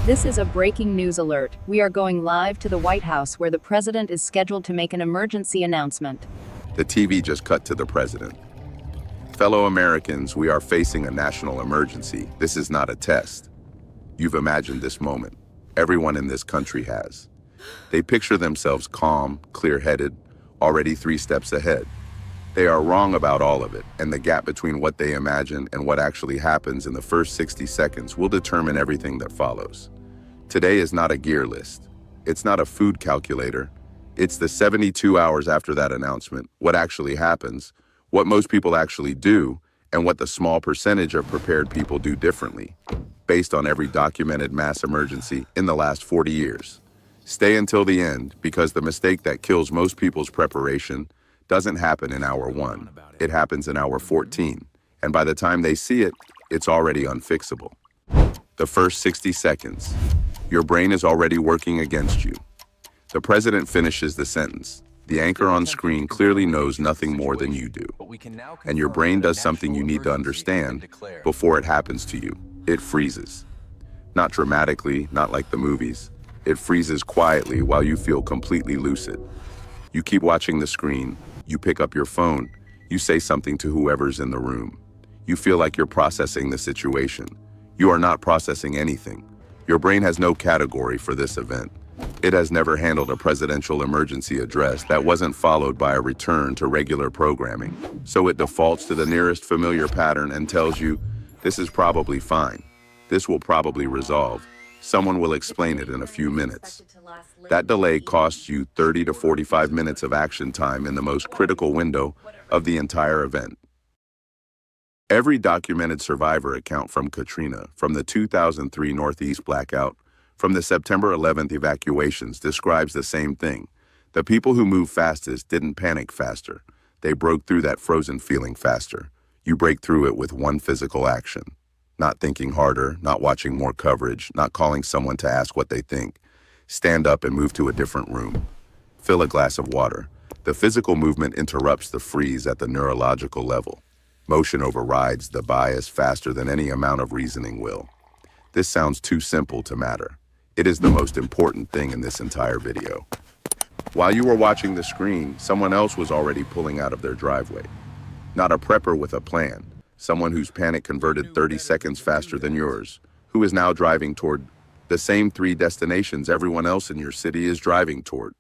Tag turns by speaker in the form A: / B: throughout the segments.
A: This is a breaking news alert. We are going live to the White House where the president is scheduled to make an emergency announcement.
B: The TV just cut to the president. Fellow Americans, we are facing a national emergency. This is not a test. You've imagined this moment. Everyone in this country has. They picture themselves calm, clear-headed, already 3 steps ahead. They are wrong about all of it, and the gap between what they imagine and what actually happens in the first 60 seconds will determine everything that follows. Today is not a gear list. It's not a food calculator. It's the 72 hours after that announcement, what actually happens, what most people actually do, and what the small percentage of prepared people do differently, based on every documented mass emergency in the last 40 years. Stay until the end, because the mistake that kills most people's preparation doesn't happen in hour 1. It happens in hour 14, and by the time they see it, it's already unfixable. The first 60 seconds, your brain is already working against you. The president finishes the sentence. The anchor on screen clearly knows nothing more than you do. And your brain does something you need to understand before it happens to you. It freezes. Not dramatically, not like the movies. It freezes quietly while you feel completely lucid. You keep watching the screen. You pick up your phone. You say something to whoever's in the room. You feel like you're processing the situation. You are not processing anything. Your brain has no category for this event. It has never handled a presidential emergency address that wasn't followed by a return to regular programming. So it defaults to the nearest familiar pattern and tells you, this is probably fine. This will probably resolve. Someone will explain it in a few minutes. That delay costs you 30 to 45 minutes of action time in the most critical window of the entire event. Every documented survivor account from Katrina, from the 2003 Northeast blackout, from the September 11th evacuations describes the same thing. The people who moved fastest didn't panic faster. They broke through that frozen feeling faster. You break through it with one physical action. Not thinking harder, not watching more coverage, not calling someone to ask what they think. Stand up and move to a different room. Fill a glass of water. The physical movement interrupts the freeze at the neurological level. Motion overrides the bias faster than any amount of reasoning will. This sounds too simple to matter. It is the most important thing in this entire video. While you were watching the screen, someone else was already pulling out of their driveway. Not a prepper with a plan. Someone whose panic converted 30 seconds faster than yours, who is now driving toward the same 3 destinations everyone else in your city is driving toward.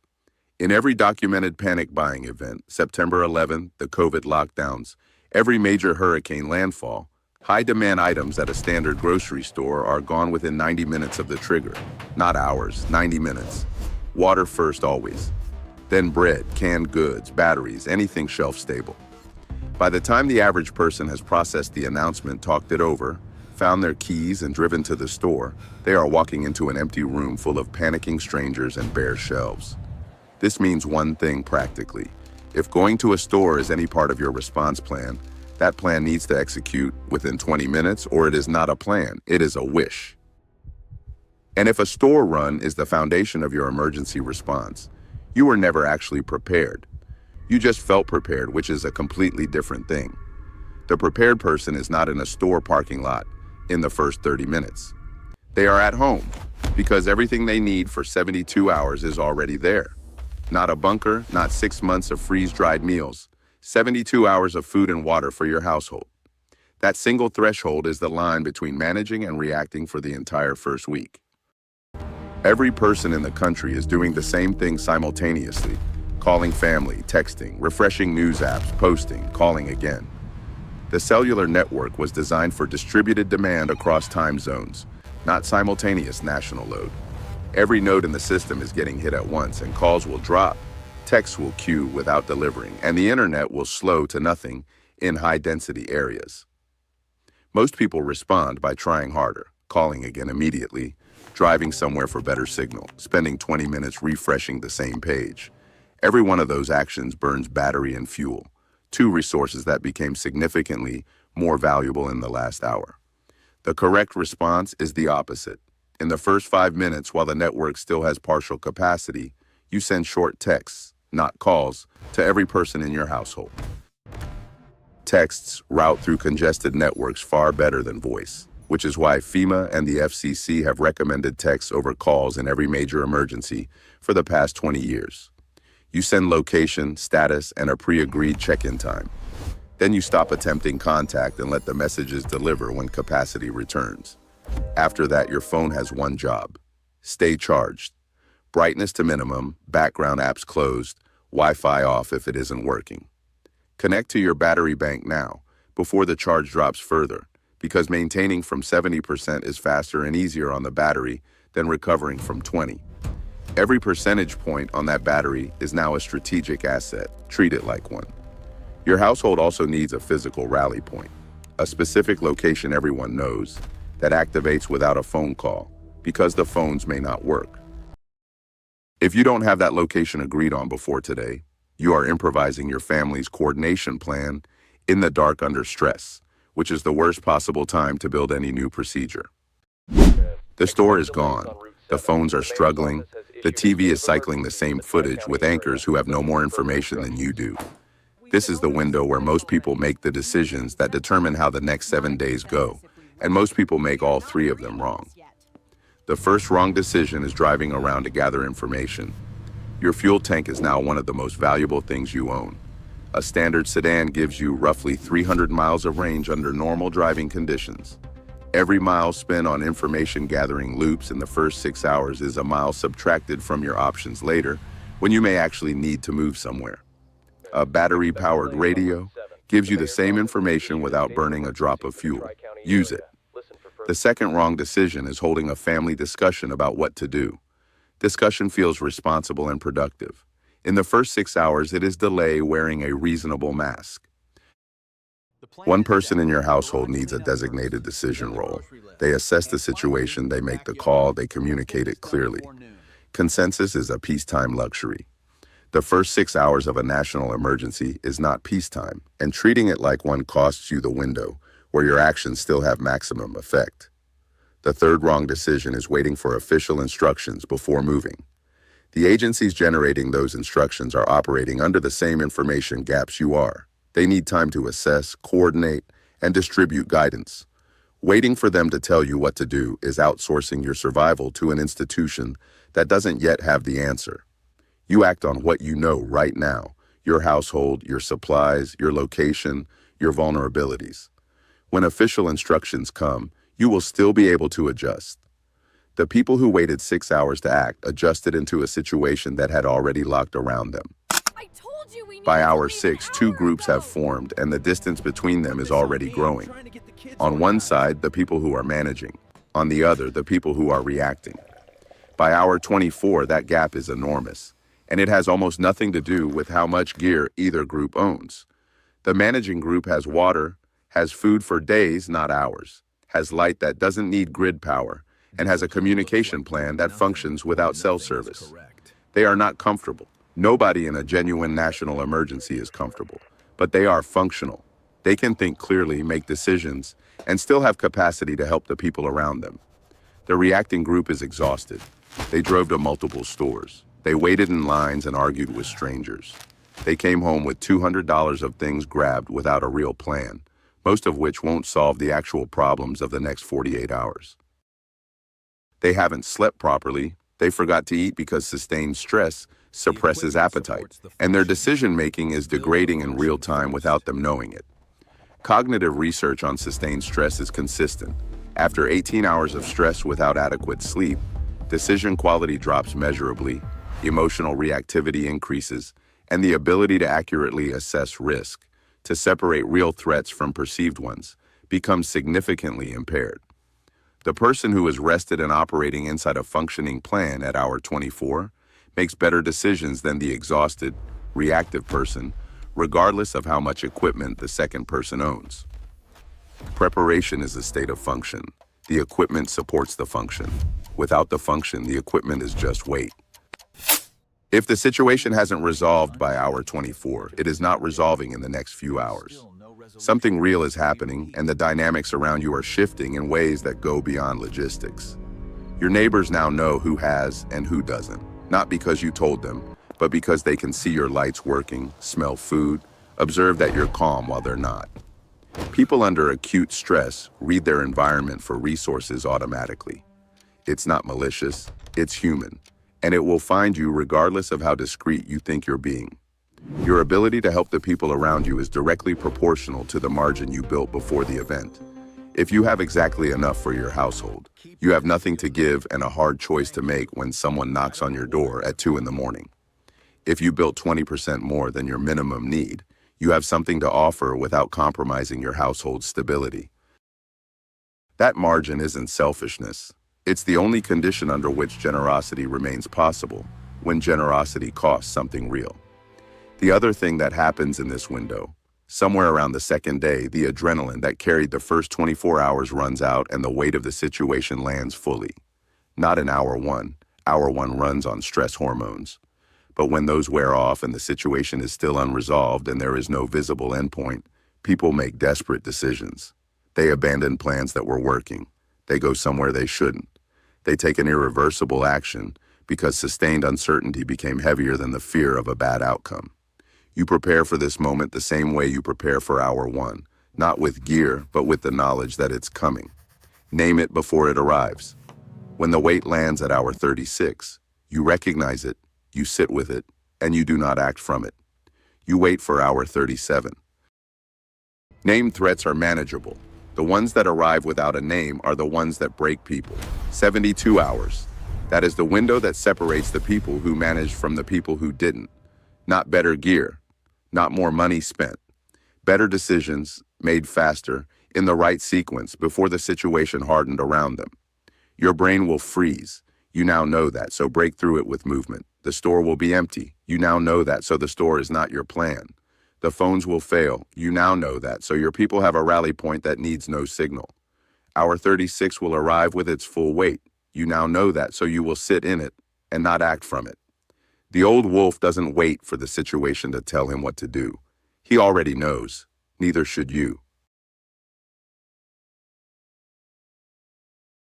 B: In every documented panic buying event, September 11th, the COVID lockdowns, every major hurricane landfall, high-demand items at a standard grocery store are gone within 90 minutes of the trigger. Not hours, 90 minutes. Water first always. Then bread, canned goods, batteries, anything shelf-stable. By the time the average person has processed the announcement, talked it over, found their keys, and driven to the store, they are walking into an empty room full of panicking strangers and bare shelves. This means one thing practically. If going to a store is any part of your response plan, that plan needs to execute within 20 minutes, or it is not a plan, it is a wish. And if a store run is the foundation of your emergency response, you were never actually prepared. You just felt prepared, which is a completely different thing. The prepared person is not in a store parking lot in the first 30 minutes. They are at home because everything they need for 72 hours is already there. Not a bunker, not 6 months of freeze-dried meals, 72 hours of food and water for your household. That single threshold is the line between managing and reacting for the entire first week. Every person in the country is doing the same thing simultaneously, calling family, texting, refreshing news apps, posting, calling again. The cellular network was designed for distributed demand across time zones, not simultaneous national load. Every node in the system is getting hit at once, and calls will drop, texts will queue without delivering, and the internet will slow to nothing in high-density areas. Most people respond by trying harder, calling again immediately, driving somewhere for better signal, spending 20 minutes refreshing the same page. Every one of those actions burns battery and fuel, 2 resources that became significantly more valuable in the last hour. The correct response is the opposite. In the first 5 minutes, while the network still has partial capacity, you send short texts, not calls, to every person in your household. Texts route through congested networks far better than voice. which is why FEMA and the FCC have recommended text over calls in every major emergency for the past 20 years. You send location, status, and a pre-agreed check-in time. Then you stop attempting contact and let the messages deliver when capacity returns. After that, your phone has one job: stay charged. Brightness to minimum, background apps closed, Wi-Fi off if it isn't working. Connect to your battery bank now, before the charge drops further, because maintaining from 70% is faster and easier on the battery than recovering from 20. Every percentage point on that battery is now a strategic asset. Treat it like one. Your household also needs a physical rally point, a specific location everyone knows that activates without a phone call, because the phones may not work. If you don't have that location agreed on before today, you are improvising your family's coordination plan in the dark under stress, which is the worst possible time to build any new procedure. The store is gone, the phones are struggling, the TV is cycling the same footage with anchors who have no more information than you do. This is the window where most people make the decisions that determine how the next 7 days go, and most people make all three of them wrong. The first wrong decision is driving around to gather information. Your fuel tank is now one of the most valuable things you own. A standard sedan gives you roughly 300 miles of range under normal driving conditions. Every mile spent on information gathering loops in the first 6 hours is a mile subtracted from your options later, when you may actually need to move somewhere. A battery-powered radio gives you the same information without burning a drop of fuel. Use it. The second wrong decision is holding a family discussion about what to do. Discussion feels responsible and productive. In the first 6 hours, it is delay wearing a reasonable mask. One person in your household needs a designated decision role. They assess the situation, they make the call, they communicate it clearly. Consensus is a peacetime luxury. The first 6 hours of a national emergency is not peacetime, and treating it like one costs you the window, where your actions still have maximum effect. The third wrong decision is waiting for official instructions before moving. The agencies generating those instructions are operating under the same information gaps you are. They need time to assess, coordinate, and distribute guidance. Waiting for them to tell you what to do is outsourcing your survival to an institution that doesn't yet have the answer. You act on what you know right now: your household, your supplies, your location, your vulnerabilities. When official instructions come, you will still be able to adjust. The people who waited 6 hours to act adjusted into a situation that had already locked around them. By hour 6, two groups have formed, and the distance between them is already growing. On one side, the people who are managing. On the other, the people who are reacting. By hour 24, that gap is enormous, and it has almost nothing to do with how much gear either group owns. The managing group has water, has food for days, not hours, has light that doesn't need grid power, and has a communication plan that functions without cell service. They are not comfortable. Nobody in a genuine national emergency is comfortable, but they are functional. They can think clearly, make decisions, and still have capacity to help the people around them. The reacting group is exhausted. They drove to multiple stores. They waited in lines and argued with strangers. They came home with $200 of things grabbed without a real plan, most of which won't solve the actual problems of the next 48 hours. They haven't slept properly, they forgot to eat because sustained stress suppresses appetite, and their decision-making is degrading in real time without them knowing it. Cognitive research on sustained stress is consistent. After 18 hours of stress without adequate sleep, decision quality drops measurably, emotional reactivity increases, and the ability to accurately assess risk, to separate real threats from perceived ones, becomes significantly impaired. The person who is rested and operating inside a functioning plan at hour 24 makes better decisions than the exhausted, reactive person, regardless of how much equipment the second person owns. Preparation is a state of function. The equipment supports the function. Without the function, the equipment is just weight. If the situation hasn't resolved by hour 24, it is not resolving in the next few hours. Something real is happening, and the dynamics around you are shifting in ways that go beyond logistics. Your neighbors now know who has and who doesn't, not because you told them, but because they can see your lights working, smell food, observe that you're calm while they're not. People under acute stress read their environment for resources automatically. It's not malicious, it's human, and it will find you regardless of how discreet you think you're being. Your ability to help the people around you is directly proportional to the margin you built before the event. If you have exactly enough for your household, you have nothing to give and a hard choice to make when someone knocks on your door at 2 in the morning. If you built 20% more than your minimum need, you have something to offer without compromising your household's stability. That margin isn't selfishness. It's the only condition under which generosity remains possible, when generosity costs something real. The other thing that happens in this window, somewhere around the second day, the adrenaline that carried the first 24 hours runs out and the weight of the situation lands fully. Not in hour one. Hour one runs on stress hormones. But when those wear off and the situation is still unresolved and there is no visible endpoint, people make desperate decisions. They abandon plans that were working. They go somewhere they shouldn't. They take an irreversible action because sustained uncertainty became heavier than the fear of a bad outcome. You prepare for this moment the same way you prepare for hour one, not with gear, but with the knowledge that it's coming. Name it before it arrives. When the weight lands at hour 36, you recognize it, you sit with it, and you do not act from it. You wait for hour 37. Named threats are manageable. The ones that arrive without a name are the ones that break people. 72 hours. That is the window that separates the people who managed from the people who didn't. Not better gear, not more money spent. Better decisions, made faster, in the right sequence before the situation hardened around them. Your brain will freeze. You now know that, so break through it with movement. The store will be empty. You now know that, so the store is not your plan. The phones will fail. You now know that, so your people have a rally point that needs no signal. Hour 36 will arrive with its full weight. You now know that, so you will sit in it and not act from it. The old wolf doesn't wait for the situation to tell him what to do. He already knows. Neither should you.